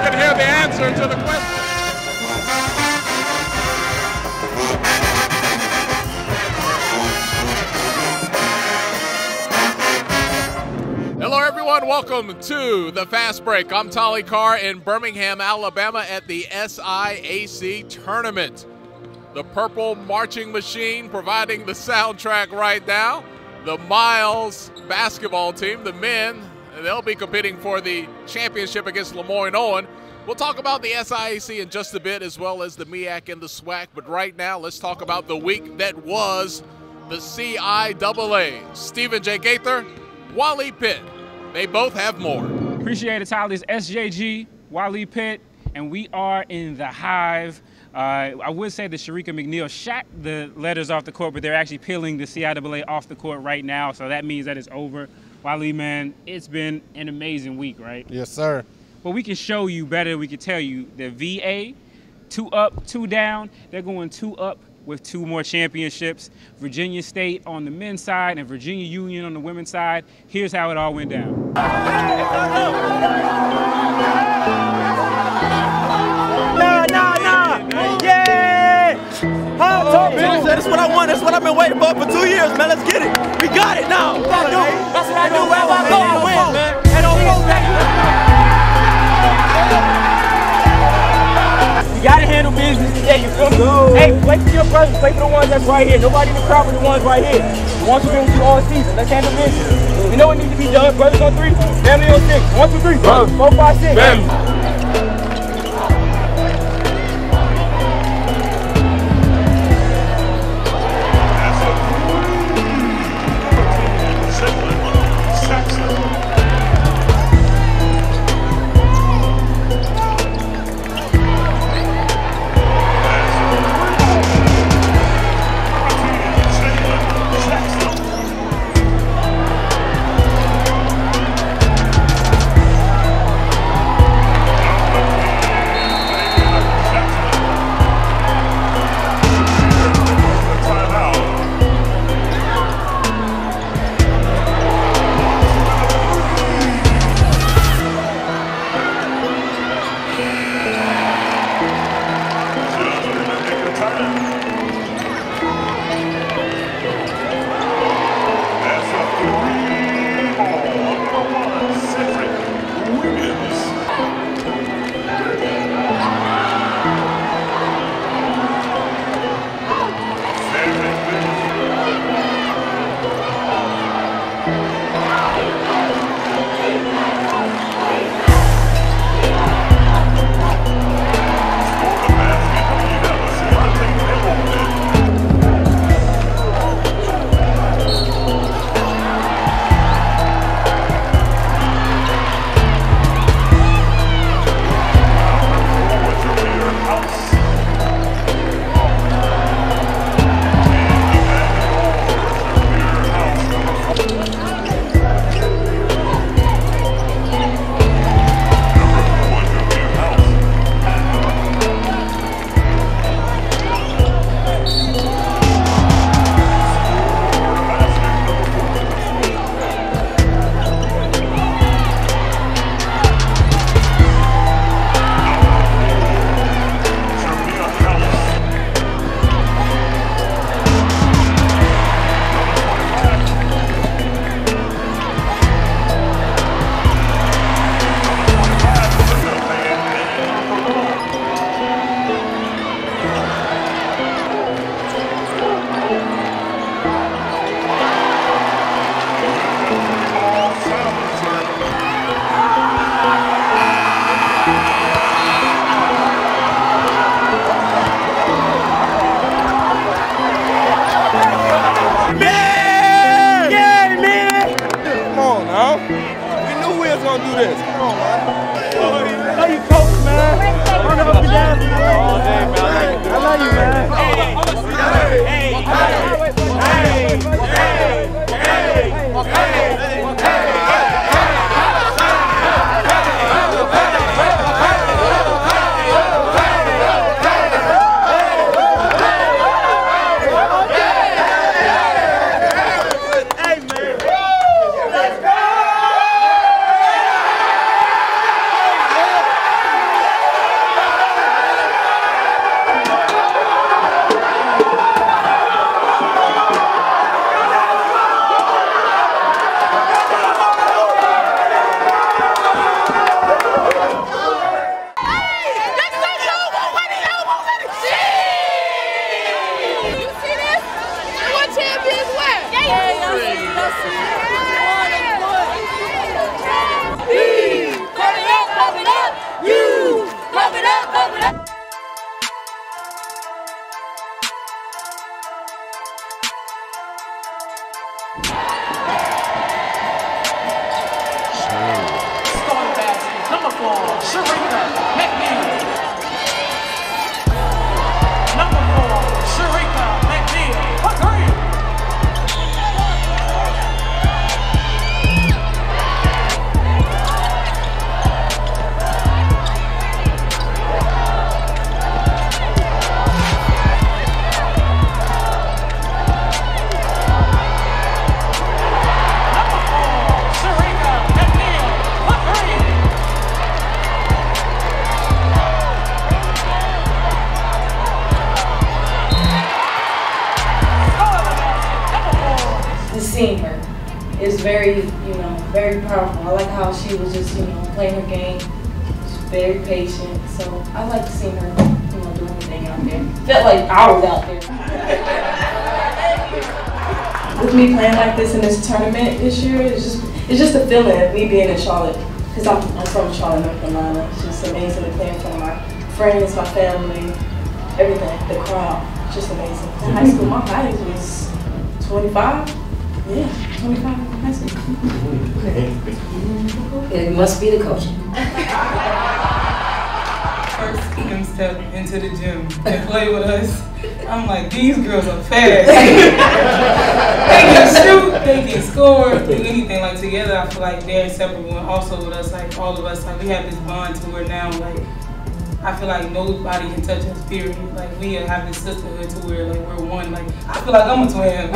can hear the answer to the question. Hello everyone, welcome to the Fast Break. I'm Tolly Carr in Birmingham, Alabama at the SIAC Tournament. The purple marching machine providing the soundtrack right now. The Miles basketball team, the men, they'll be competing for the championship against Lemoyne-Owen. We'll talk about the SIAC in just a bit, as well as the MEAC and the SWAC. But right now, let's talk about the week that was the CIAA. Stephen J. Gaither, Wally Pitt. They both have more. Appreciate it, Tyler. It's SJG, Wally Pitt, and we are in the Hive. I would say that Sharika McNeil shot the letters off the court, but they're actually peeling the CIAA off the court right now, so that means that it's over. Wally, man, it's been an amazing week, right? Yes, sir. But we can show you better. We can tell you the VA, 2 up, 2 down. They're going 2 up with 2 more championships. Virginia State on the men's side and Virginia Union on the women's side. Here's how it all went down. That's what I want. That's what I've been waiting for 2 years, man. Let's get it. We got it now. That's what I do. Wherever I go, I win, man. And you gotta handle business today. You feel me? Hey, wait for your brothers. Wait for the ones that's right here. Nobody in the crowd but the ones right here. The ones who've been with you all season. Let's handle business. We know what needs to be done. Brothers on 3, family on 6. 1, 2, 3. 4, 5, 6. Family. Number 4, Sharika McNeil. Number 4, Sharika McNeil. For 3. Seeing her is very, very powerful. I like how she was just, playing her game. She's very patient. So I like seeing her, do anything out there. Felt like I was out there. With me playing like this in this tournament this year, it's just a feeling of me being in Charlotte. Because I'm from Charlotte, North Carolina. It's just amazing to play in front of my friends, my family, everything. The crowd, just amazing. In high school, my height was 25. Yeah, 25 high school. It must be the coaching. First them step into the gym and play with us. I'm like, these girls are fast. They can shoot, they can score, do anything. Like together, I feel like they're inseparable. And also with us, like all of us, like we have this bond to where now, like I feel like nobody can touch us. Period. Like we have this sisterhood to where like we're one. Like I feel like I'm a twin.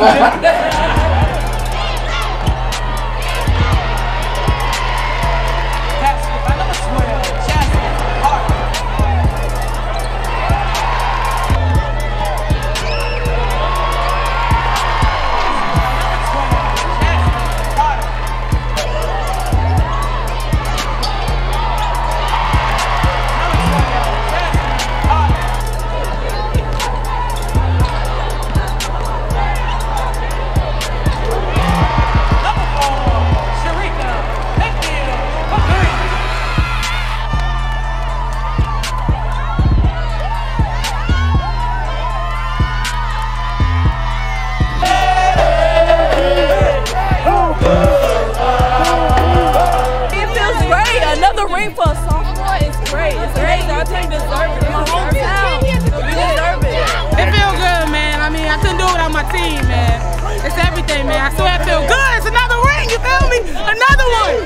Another ring for a sophomore is great. It's amazing. Our team deserves it. My hometown. We deserve it. It feels good, man. I mean, I couldn't do it without my team, man. It's everything, man. I swear it feels good. It's another ring, you feel me? Another one.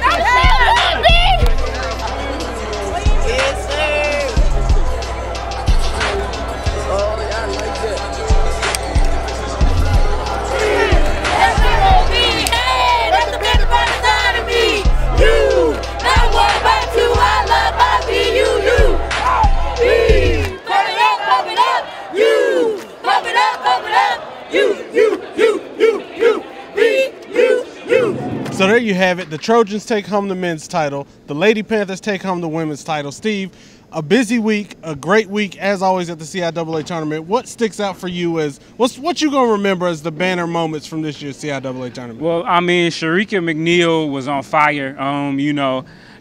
Yes, sir. Oh, yeah, I like that. That's the best part inside of me. You. Not worry about you, I love my BUU. Pump it up, you. Pump it up, you. So there you have it. The Trojans take home the men's title. The Lady Panthers take home the women's title. Steve, a busy week, a great week as always at the CIAA tournament. What sticks out for you as what you gonna remember as the banner moments from this year's CIAA tournament? Well, I mean, Sharika McNeil was on fire.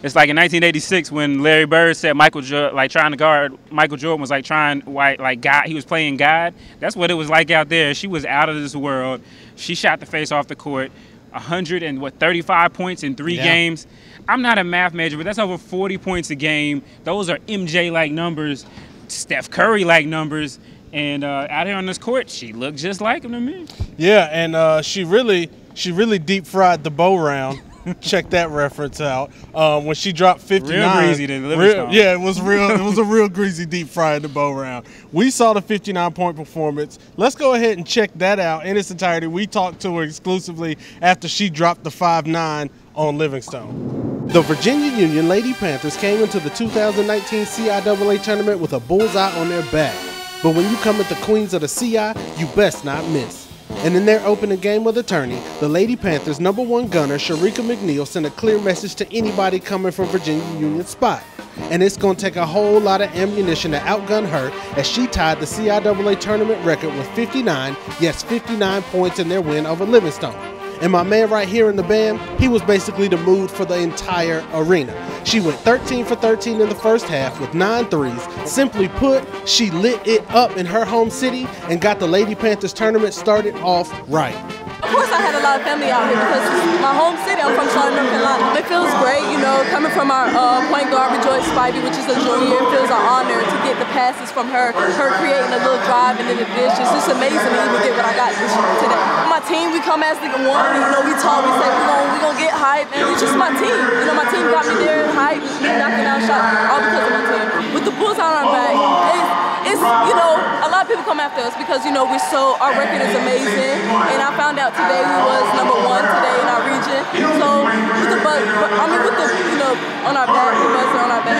It's like in 1986 when Larry Bird said trying to guard Michael Jordan was like God. He was playing God. That's what it was like out there. She was out of this world. She shot the face off the court. 135 points in 3 games. I'm not a math major, but that's over 40 points a game. Those are MJ-like numbers, Steph Curry-like numbers. And out here on this court, she looked just like him to me. Yeah, and she really deep fried the bow round. Check that reference out. When she dropped 59. Real greasy to Livingstone. Yeah, it was real. It was a real greasy deep fry in the bow round. We saw the 59-point performance. Let's go ahead and check that out in its entirety. We talked to her exclusively after she dropped the 5'9" on Livingstone. The Virginia Union Lady Panthers came into the 2019 CIAA tournament with a bullseye on their back. But when you come at the queens of the CI, you best not miss. And in their opening game of the tourney, the Lady Panthers' #1 gunner, Sharika McNeil, sent a clear message to anybody coming from Virginia Union's spot. and it's going to take a whole lot of ammunition to outgun her as she tied the CIAA tournament record with 59, yes 59 points in their win over Livingstone. And my man right here in the band, he was basically the mood for the entire arena. She went 13 for 13 in the first half with 9 threes. Simply put, she lit it up in her home city and got the Lady Panthers tournament started off right. Of course I had a lot of family out here because it's my home city. I'm from Charlotte, North Carolina. It feels great, you know, coming from our point guard, Rejoice Spivey, which is a junior. It feels an honor to get the passes from her creating a little drive and then the dish. It's just amazing to even get what I got today. My team, we come as the one, you know, we talk, we say we gonna get hype, and it's just my team. You know, my team got me there, hype, knocking down shots, all because of my team. With the Bulls on our back, it's you know, a lot of people come after us because, you know, our record is amazing, and I found out today we was #1 today in our region. So with the you know, on our back, the buzzer on our back,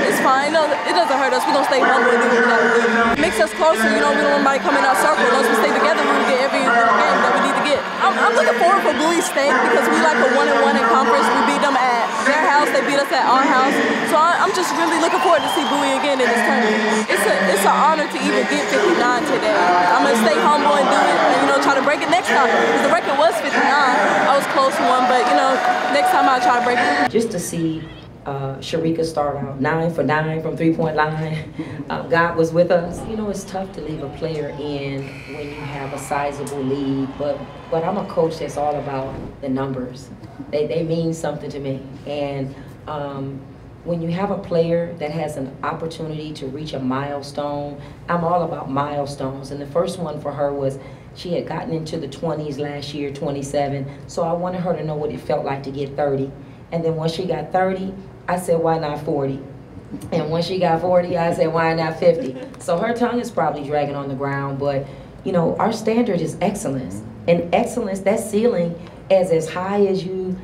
it's fine. No, it doesn't hurt us. We're gonna stay humble and do what we gotta do. It makes us closer. You know, we don't want nobody coming out circle. Once we stay together, we will get every little game that we need to get. I'm looking forward for Bowie State because we like a 1-1 in conference. We beat them at their house. They beat us at our house. So I'm just really looking forward to see Bowie again in this tournament. It's an honor to even get 59 today. I'm gonna stay humble and do it, and, you know, try to break it next time. Because the record was 59. I was close to one, but, you know, next time I'll try to break it. Just to see Sharika start out 9 for 9 from three-point line. God was with us. You know, it's tough to leave a player in when you have a sizable lead, but I'm a coach that's all about the numbers. They mean something to me. And when you have a player that has an opportunity to reach a milestone, I'm all about milestones. And the first one for her was she had gotten into the 20s last year, 27. So I wanted her to know what it felt like to get 30. And then once she got 30, I said, why not 40? And when she got 40, I said, why not 50? So her tongue is probably dragging on the ground, but, you know, our standard is excellence. And excellence, that ceiling is as high as you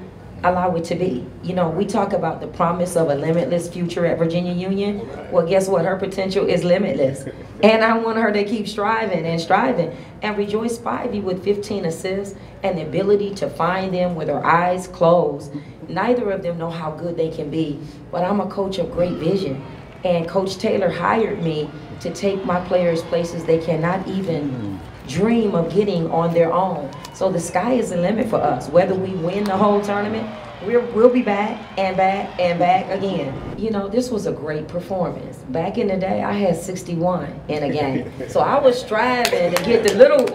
allow it to be. You know, we talk about the promise of a limitless future at Virginia Union. Well, guess what? Her potential is limitless. And I want her to keep striving and striving. And Rejoice Spivey with 15 assists and the ability to find them with her eyes closed. Neither of them know how good they can be, but I'm a coach of great vision. And Coach Taylor hired me to take my players places they cannot even dream of getting on their own. So the sky is the limit for us. Whether we win the whole tournament, we'll be back and back and back again. You know, this was a great performance. Back in the day, I had 61 in a game. So I was striving to get the little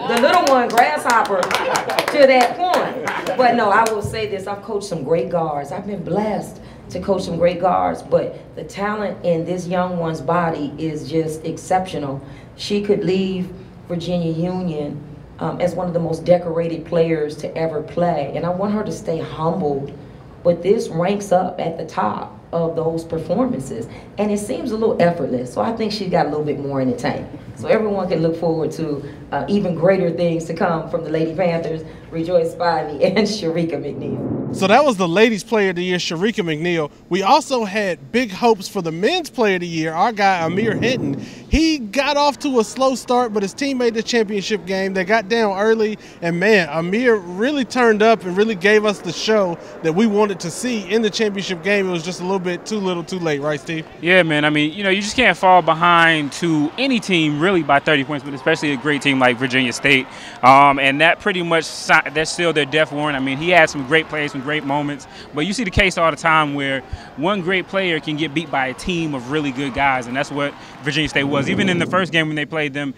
one, Grasshopper, to that point. But no, I will say this, I've coached some great guards. I've been blessed to coach some great guards, but the talent in this young one's body is just exceptional. She could leave Virginia Union as one of the most decorated players to ever play. And I want her to stay humbled, but this ranks up at the top of those performances. And it seems a little effortless, so I think she's got a little bit more in the tank. So everyone can look forward to even greater things to come from the Lady Panthers, Rejoice Spivey and Sharika McNeil. So that was the Ladies Player of the Year, Sharika McNeil. We also had big hopes for the Men's Player of the Year, our guy Amir Hinton. He got off to a slow start, but his team made the championship game. They got down early, and man, Amir really turned up and really gave us the show that we wanted to see in the championship game. It was just a little bit too little too late, right, Steve? Yeah, man. I mean, you know, you just can't fall behind to any team really by 30 points, but especially a great team like Virginia State. And that pretty much, that's still their death warrant. I mean, he had some great plays, some great moments, but you see the case all the time where one great player can get beat by a team of really good guys, and that's what Virginia State was. Even in the first game when they played them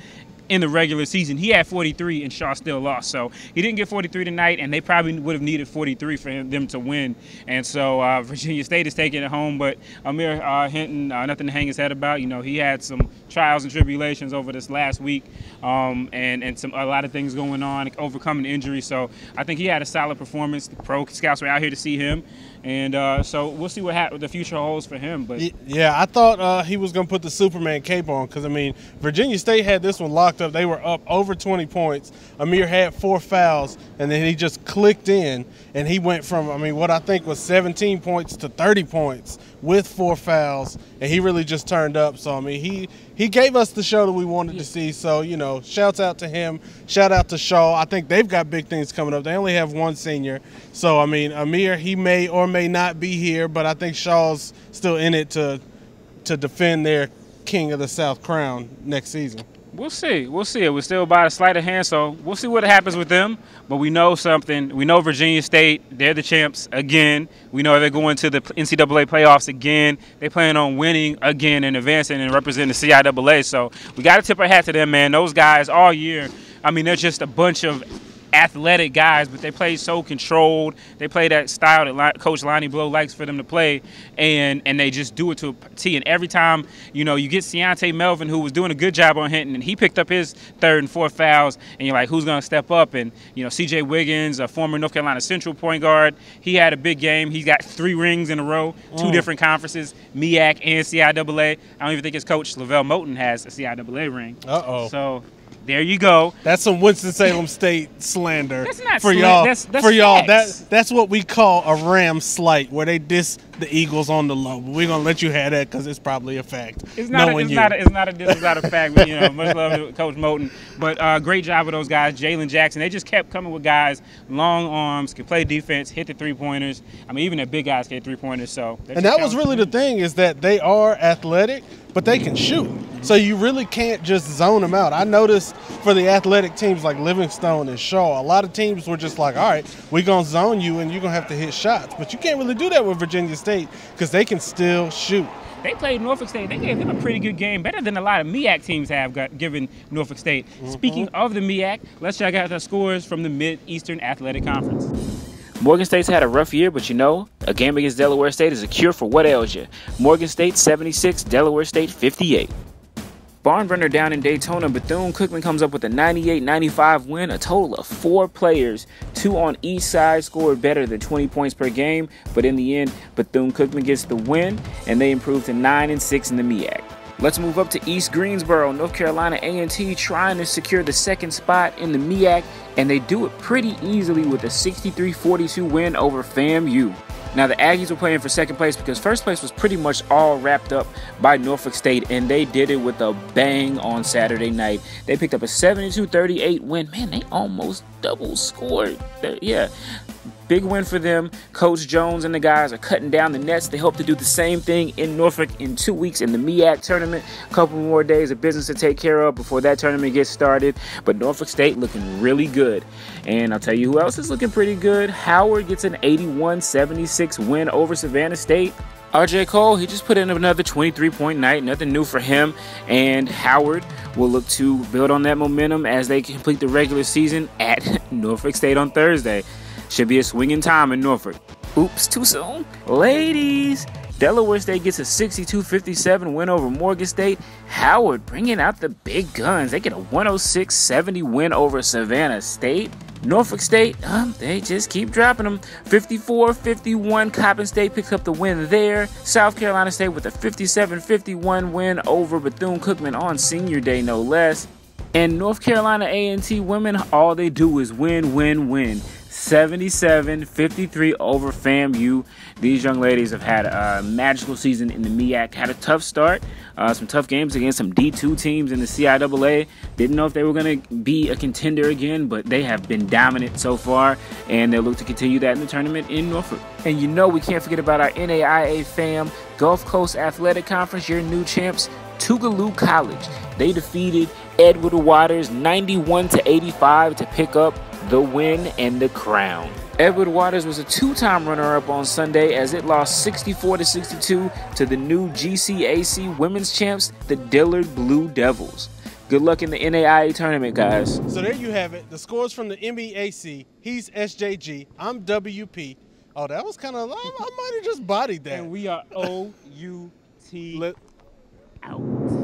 in the regular season, he had 43 and Shaw still lost. So he didn't get 43 tonight, and they probably would have needed 43 for them to win. And so Virginia State is taking it home, but Amir Hinton, nothing to hang his head about. You know, he had some trials and tribulations over this last week, and a lot of things going on, overcoming injuries. So I think he had a solid performance. The pro scouts were out here to see him, and so we'll see what the future holds for him. But yeah, I thought he was going to put the Superman cape on because, I mean, Virginia State had this one locked up. They were up over 20 points. Amir had 4 fouls, and then he just clicked in, and he went from, I mean, what I think was 17 points to 30 points with 4 fouls, and he really just turned up. So, I mean, he gave us the show that we wanted to see. So, you know, shouts out to him. Shout out to Shaw. I think they've got big things coming up. They only have 1 senior. So, I mean, Amir, he may or may not be here, but I think Shaw's still in it to to defend their King of the South crown next season? We'll see. We'll see. It was still by a sleight of hand, so we'll see what happens with them. But we know something. We know Virginia State, they're the champs again. We know they're going to the NCAA playoffs again. They plan on winning again and advancing and representing the CIAA. So we got to tip our hat to them, man. Those guys all year, I mean, they're just a bunch of athletic guys, but they play so controlled. They play that style that Coach Lonnie Blow likes for them to play, and they just do it to a T. And every time, you know, you get Ciante Melvin, who was doing a good job on Hinton, and he picked up his 3rd and 4th fouls, and you're like, who's going to step up? And, you know, C.J. Wiggins, a former North Carolina Central point guard, he had a big game. He got 3 rings in a row, 2 different conferences, MEAC and CIAA. I don't even think his coach, Lavelle Moten, has a CIAA ring. Uh-oh. So there you go. That's some Winston-Salem State slander. That's not for slander. y'all. That's for y'all, facts. that's what we call a Ram slight, where they diss the Eagles on the low. But we're gonna let you have that because it's probably a fact. It's not a fact. But, you know, much love to Coach Moten. But great job with those guys. Jalen Jackson. They just kept coming with guys, long arms, can play defense, hit the 3-pointers. I mean, even the big guys can hit 3-pointers. So. And that was really the thing, is that they are athletic, but they can shoot. So you really can't just zone them out. I noticed for the athletic teams like Livingstone and Shaw, a lot of teams were just like, all right, we're going to zone you and you're going to have to hit shots. But you can't really do that with Virginia State because they can still shoot. They played Norfolk State. They gave them a pretty good game, better than a lot of MEAC teams have given Norfolk State. Speaking of the MEAC, let's check out the scores from the Mid-Eastern Athletic Conference. Morgan State's had a rough year, but you know, a game against Delaware State is a cure for what ails you. Morgan State 76, Delaware State 58. Barnburner down in Daytona, Bethune-Cookman comes up with a 98-95 win. A total of 4 players, 2 on each side, scored better than 20 points per game. But in the end, Bethune-Cookman gets the win, and they improve to 9-6 in the MEAC. Let's move up to East Greensboro. North Carolina A&T trying to secure the 2nd spot in the MEAC, and they do it pretty easily with a 63-42 win over FAMU. Now, the Aggies were playing for 2nd place because 1st place was pretty much all wrapped up by Norfolk State, and they did it with a bang on Saturday night. They picked up a 72-38 win. Man, they almost double scored. Yeah. Big win for them. Coach Jones and the guys are cutting down the nets. They hope to do the same thing in Norfolk in 2 weeks in the MEAC tournament. A couple more days of business to take care of before that tournament gets started. But Norfolk State looking really good. And I'll tell you who else is looking pretty good. Howard gets an 81-76 win over Savannah State. RJ Cole, he just put in another 23-point night. Nothing new for him. And Howard will look to build on that momentum as they complete the regular season at Norfolk State on Thursday. Should be a swinging time in Norfolk. Oops, too soon. Ladies, Delaware State gets a 62-57 win over Morgan State. Howard bringing out the big guns. They get a 106-70 win over Savannah State. Norfolk State, they just keep dropping them. 54-51, Coppin State picks up the win there. South Carolina State with a 57-51 win over Bethune-Cookman on Senior Day, no less. And North Carolina A&T women, all they do is win, win, win. 77-53 over FAMU. These young ladies have had a magical season in the MEAC. Had a tough start, some tough games against some D2 teams in the CIAA. Didn't know if they were going to be a contender again, but they have been dominant so far, and they'll look to continue that in the tournament in Norfolk. And you know we can't forget about our NAIA fam, Gulf Coast Athletic Conference, your new champs, Tougaloo College. They defeated Edward Waters 91-85 to pick up the win and the crown. Edward Waters was a 2-time runner-up on Sunday as it lost 64-62 to the new GCAC women's champs, the Dillard Blue Devils. Good luck in the NAIA tournament, guys. So there you have it. The scores from the MEAC. He's SJG. I'm WP. Oh, that was kind of, I might have just bodied that. And we are OUT out.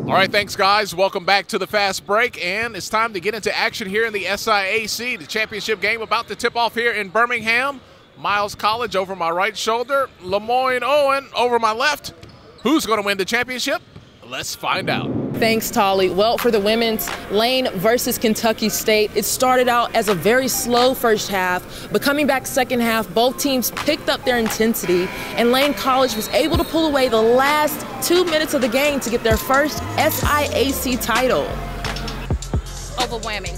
All right, thanks, guys. Welcome back to the Fast Break, and it's time to get into action here in the SIAC. The championship game about to tip off here in Birmingham. Miles College over my right shoulder, Lemoyne Owen over my left. Who's going to win the championship? Let's find out. Thanks, Tolly. Well, for the women's, Lane versus Kentucky State, it started out as a very slow first half, but coming back second half, both teams picked up their intensity, and Lane College was able to pull away the last 2 minutes of the game to get their first SIAC title. Overwhelming.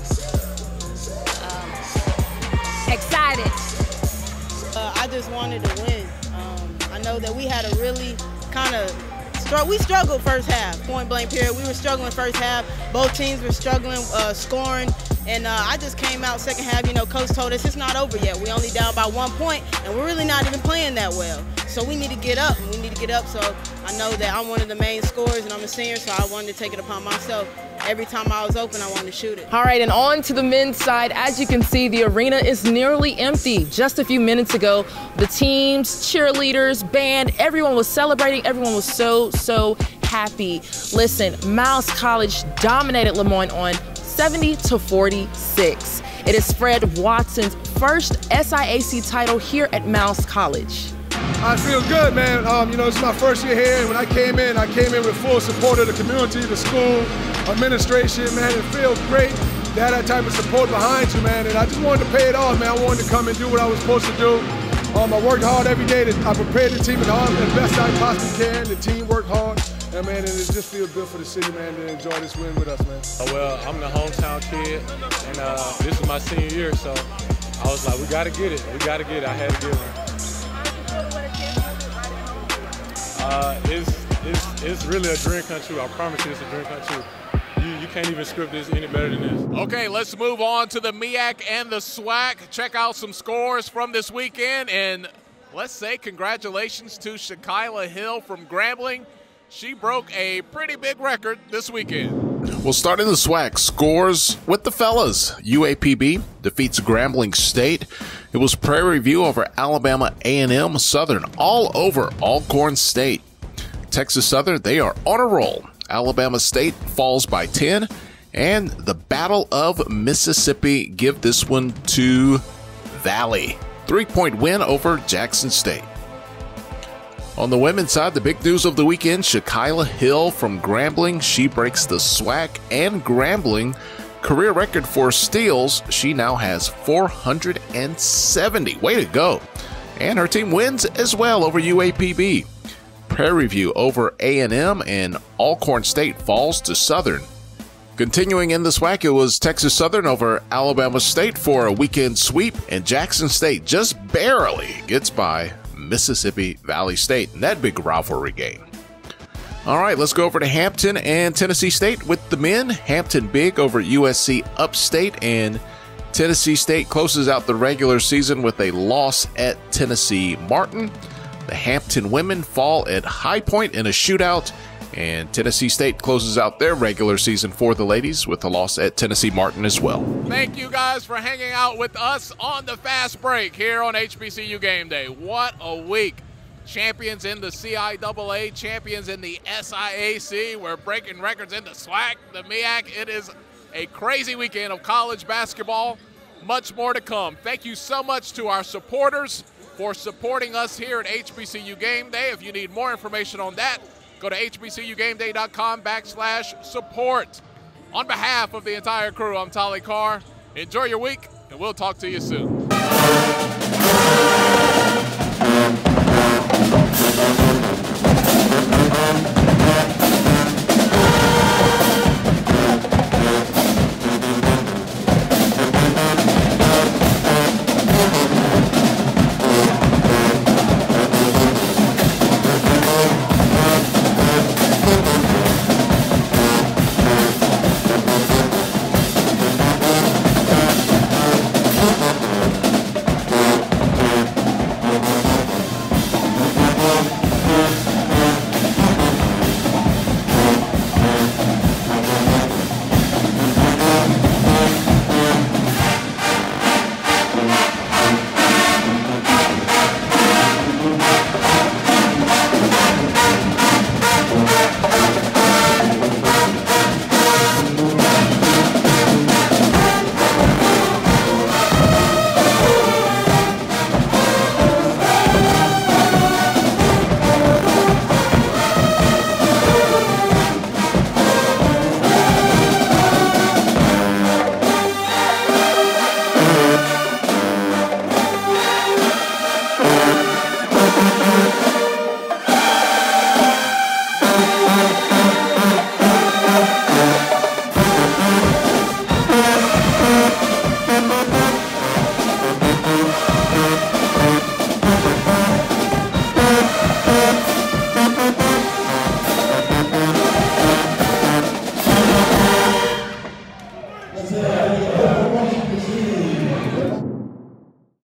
Excited. I just wanted to win. I know that we had a really kind of we struggled first half, point blank period. We were struggling first half. Both teams were struggling scoring. And I just came out second half, you know, coach told us it's not over yet. We only down by 1 point, and we're really not even playing that well. So we need to get up, and we need to get up. So I know that I'm one of the main scorers, and I'm a senior, so I wanted to take it upon myself. Every time I was open, I wanted to shoot it. All right, and on to the men's side. As you can see, the arena is nearly empty. Just a few minutes ago, the teams, cheerleaders, band, everyone was celebrating. Everyone was so happy. Listen, Miles College dominated Lemoyne on 70-46. It is Fred Watson's first SIAC title here at Miles College. I feel good, man. You know, it's my first year here, and when I came in with full support of the community, the school, administration, man. It feels great to have that type of support behind you, man. And I just wanted to pay it off, man. I wanted to come and do what I was supposed to do. I worked hard every day. I prepared the team as best I possibly can. The team worked hard. Yeah, man, and it just feels good for the city, man, to enjoy this win with us, man. Well, I'm the hometown kid, and this is my senior year, so I was like, we got to get it. We got to get it. I had to get one. It's really a dream come true. I promise you it's a dream come true. You can't even script this any better than this. Okay, let's move on to the MEAC and the SWAC. Check out some scores from this weekend, and let's say congratulations to Sharika Hill from Grambling. She broke a pretty big record this weekend. We'll start in the SWAC. Scores with the fellas. UAPB defeats Grambling State. It was Prairie View over Alabama A&M Southern all over Alcorn State. Texas Southern, they are on a roll. Alabama State falls by 10. And the Battle of Mississippi give this one to Valley. 3-point win over Jackson State. On the women's side, the big news of the weekend, Sharika Hill from Grambling. She breaks the SWAC and Grambling career record for steals. She now has 470. Way to go. And her team wins as well over UAPB. Prairie View over A&M, and Alcorn State falls to Southern. Continuing in the SWAC, it was Texas Southern over Alabama State for a weekend sweep, and Jackson State just barely gets by Mississippi Valley State in that big rivalry game. All right, let's go over to Hampton and Tennessee State with the men. Hampton big over USC Upstate, and Tennessee State closes out the regular season with a loss at Tennessee Martin. The Hampton women fall at High Point in a shootout, and Tennessee State closes out their regular season for the ladies with a loss at Tennessee Martin as well. Thank you guys for hanging out with us on the Fast Break here on HBCU Game Day. What a week. Champions in the CIAA, champions in the SIAC. We're breaking records in the SWAC, the MEAC. It is a crazy weekend of college basketball. Much more to come. Thank you so much to our supporters for supporting us here at HBCU Game Day. If you need more information on that, go to hbcugameday.com/support. On behalf of the entire crew, I'm Tolly Carr. Enjoy your week, and we'll talk to you soon.